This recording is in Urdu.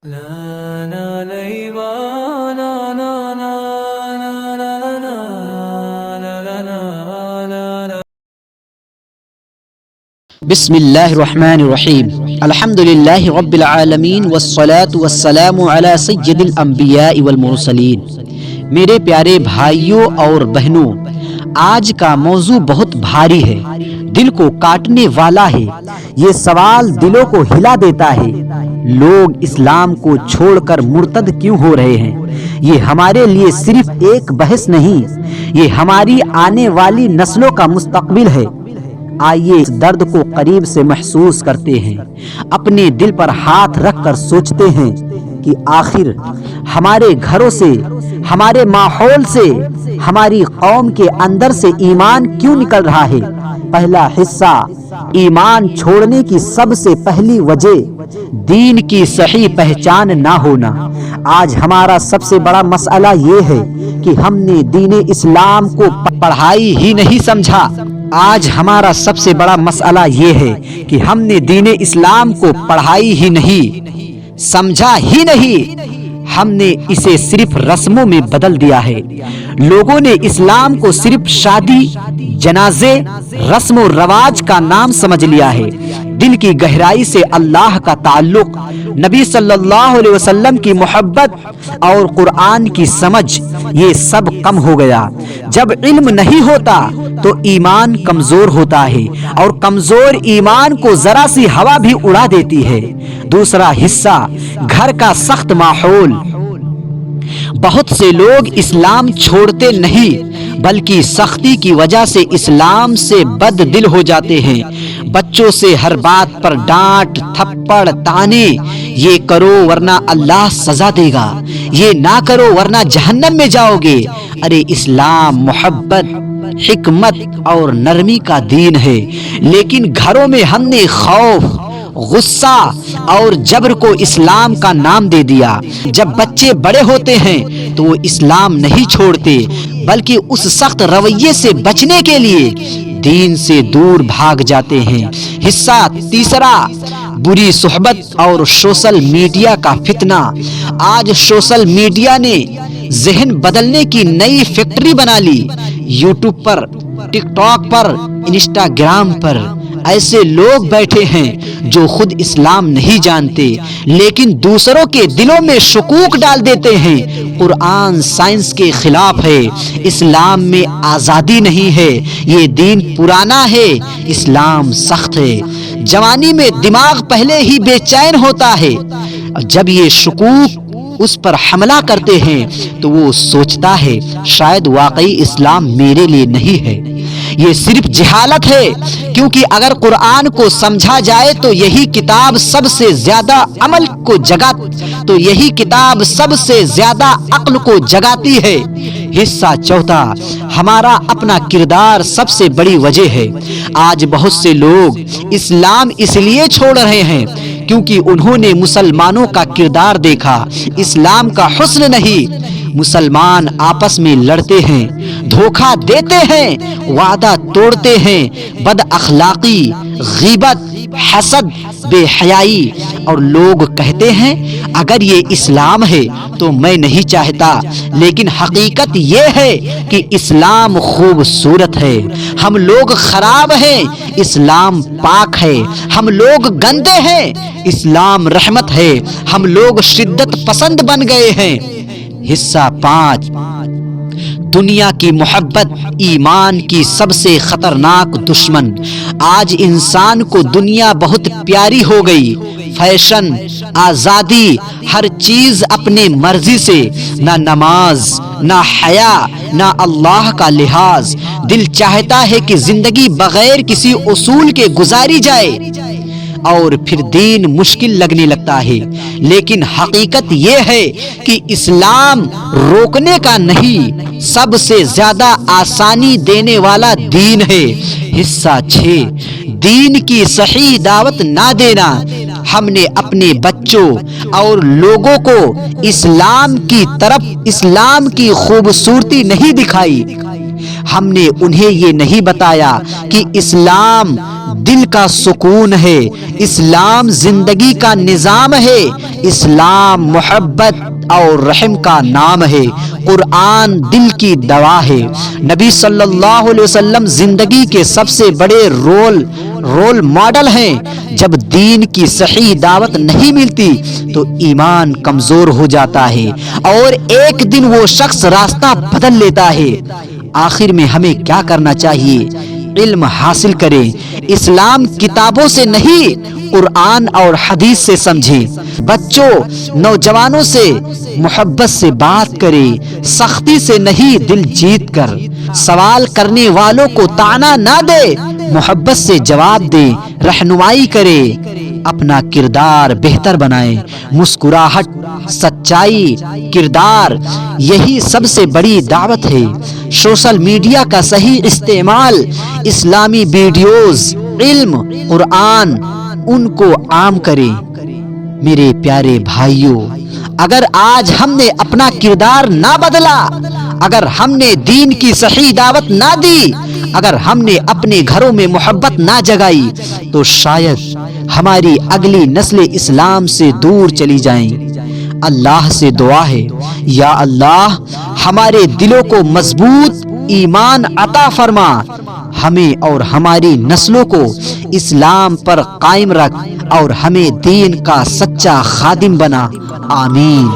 بسم اللہ الرحمن الرحیم الحمدللہ رب العالمین والصلاة والسلام علی سید الانبیاء والمرسلین۔ میرے پیارے بھائیوں اور بہنوں، آج کا موضوع بہت بھاری ہے، دل کو کاٹنے والا ہے۔ یہ سوال دلوں کو ہلا دیتا ہے، لوگ اسلام کو چھوڑ کر مرتد کیوں ہو رہے ہیں؟ یہ ہمارے لیے صرف ایک بحث نہیں، یہ ہماری آنے والی نسلوں کا مستقبل ہے۔ آئیے اس درد کو قریب سے محسوس کرتے ہیں، اپنے دل پر ہاتھ رکھ کر سوچتے ہیں کہ آخر ہمارے گھروں سے، ہمارے ماحول سے، ہماری قوم کے اندر سے ایمان کیوں نکل رہا ہے؟ پہلا حصہ، ایمان چھوڑنے کی سب سے پہلی وجہ دین کی صحیح پہچان نہ ہونا۔ آج ہمارا سب سے بڑا مسئلہ یہ ہے کہ ہم نے دین اسلام کو پڑھائی ہی نہیں سمجھا۔ آج ہمارا سب سے بڑا مسئلہ یہ ہے کہ ہم نے دین اسلام کو پڑھائی ہی نہیں، سمجھا ہی نہیں، ہم نے اسے صرف رسموں میں بدل دیا ہے۔ لوگوں نے اسلام کو صرف شادی، جنازے، رسم و رواج کا نام سمجھ لیا ہے۔ دل کی گہرائی سے اللہ کا تعلق، نبی صلی اللہ علیہ وسلم کی محبت اور قرآن کی سمجھ، یہ سب کم ہو گیا۔ جب علم نہیں ہوتا تو ایمان کمزور ہوتا ہے، اور کمزور ایمان کو ذرا سی ہوا بھی اڑا دیتی ہے۔ دوسرا حصہ، گھر کا سخت ماحول۔ بہت سے لوگ اسلام چھوڑتے نہیں بلکہ سختی کی وجہ سے اسلام سے بد دل ہو جاتے ہیں۔ بچوں سے ہر بات پر ڈانٹ، تھپڑ، تانے، یہ کرو ورنہ اللہ سزا دے گا، یہ نہ کرو ورنہ جہنم میں جاؤ گے۔ ارے اسلام محبت، حکمت اور نرمی کا دین ہے، لیکن گھروں میں ہم نے خوف، غصہ اور جبر کو اسلام کا نام دے دیا۔ جب بچے بڑے ہوتے ہیں تو وہ اسلام نہیں چھوڑتے بلکہ اس سخت رویے سے بچنے کے لیے دین سے دور بھاگ جاتے ہیں۔ حصہ تیسرا، بری صحبت اور سوشل میڈیا کا فتنہ۔ آج سوشل میڈیا نے ذہن بدلنے کی نئی فیکٹری بنا لی۔ یوٹیوب پر، ٹک ٹاک پر، انسٹاگرام پر ایسے لوگ بیٹھے ہیں جو خود اسلام نہیں جانتے لیکن دوسروں کے دلوں میں شکوک ڈال دیتے ہیں۔ قرآن سائنس کے خلاف ہے، اسلام میں آزادی نہیں ہے، یہ دین پرانا ہے، اسلام سخت ہے۔ جوانی میں دماغ پہلے ہی بے چین ہوتا ہے، جب یہ شکوک اس پر حملہ کرتے ہیں تو وہ سوچتا ہے شاید واقعی اسلام میرے لیے نہیں ہے۔ یہ صرف جہالت ہے، کیونکہ اگر قرآن کو سمجھا جائے تو یہی کتاب سب سے زیادہ عمل کو یہی کتاب سب سے زیادہ عقل کو جگاتی ہے۔ حصہ چوتھا، ہمارا اپنا کردار سب سے بڑی وجہ ہے۔ آج بہت سے لوگ اسلام اس لیے چھوڑ رہے ہیں کیونکہ انہوں نے مسلمانوں کا کردار دیکھا، اسلام کا حسن نہیں۔ مسلمان آپس میں لڑتے ہیں، دھوکہ دیتے ہیں، وعدہ توڑتے ہیں، بد اخلاقی، غیبت، حسد، بے حیائی، اور لوگ کہتے ہیں اگر یہ اسلام ہے تو میں نہیں چاہتا، لیکن حقیقت یہ ہے کہ اسلام خوبصورت ہے۔ ہم لوگ خراب ہیں، اسلام پاک ہے۔ ہم لوگ گندے ہیں، اسلام رحمت ہے۔ ہم لوگ شدت پسند بن گئے ہیں۔ حصہ 5، دنیا کی محبت ایمان کی سب سے خطرناک دشمن۔ آج انسان کو دنیا بہت پیاری ہو گئی، فیشن، آزادی، ہر چیز اپنے مرضی سے، نہ نماز، نہ حیا، نہ اللہ کا لحاظ۔ دل چاہتا ہے کہ زندگی بغیر کسی اصول کے گزاری جائے، اور پھر دین مشکل لگنے لگتا ہے۔ لیکن حقیقت یہ ہے کہ اسلام روکنے کا نہیں، سب سے زیادہ آسانی دینے والا دین ہے۔ حصہ 6، دین کی صحیح دعوت نہ دینا۔ ہم نے اپنے بچوں اور لوگوں کو اسلام کی طرف، اسلام کی خوبصورتی نہیں دکھائی۔ ہم نے انہیں یہ نہیں بتایا کہ اسلام دل کا سکون ہے، اسلام زندگی کا نظام ہے، اسلام محبت اور رحم کا نام ہے، قرآن دل کی دوا ہے۔ نبی صلی اللہ علیہ وسلم زندگی کے سب سے بڑے رول ماڈل ہیں۔ جب دین کی صحیح دعوت نہیں ملتی تو ایمان کمزور ہو جاتا ہے اور ایک دن وہ شخص راستہ بدل لیتا ہے۔ آخر میں ہمیں کیا کرنا چاہیے؟ علم حاصل کریں، اسلام کتابوں سے نہیں قرآن اور حدیث سے سمجھیں۔ بچوں، نوجوانوں سے محبت سے بات کریں، سختی سے نہیں دل جیت کر۔ سوال کرنے والوں کو طعنہ نہ دے، محبت سے جواب دیں، رہنمائی کریں، اپنا کردار بہتر بنائیں۔ مسکراہٹ، سچائی، کردار، یہی سب سے بڑی دعوت ہے۔ سوشل میڈیا کا صحیح استعمال، اسلامی ویڈیوز، علم، قرآن، ان کو عام کریں۔ میرے پیارے بھائیوں، اگر آج ہم نے اپنا کردار نہ بدلا، اگر ہم نے دین کی صحیح دعوت نہ دی، اگر ہم نے اپنے گھروں میں محبت نہ جگائی، تو شاید ہماری اگلی نسل اسلام سے دور چلی جائیں۔ اللہ سے دعا ہے، یا اللہ ہمارے دلوں کو مضبوط ایمان عطا فرما، ہمیں اور ہماری نسلوں کو اسلام پر قائم رکھ اور ہمیں دین کا سچا خادم بنا۔ آمین۔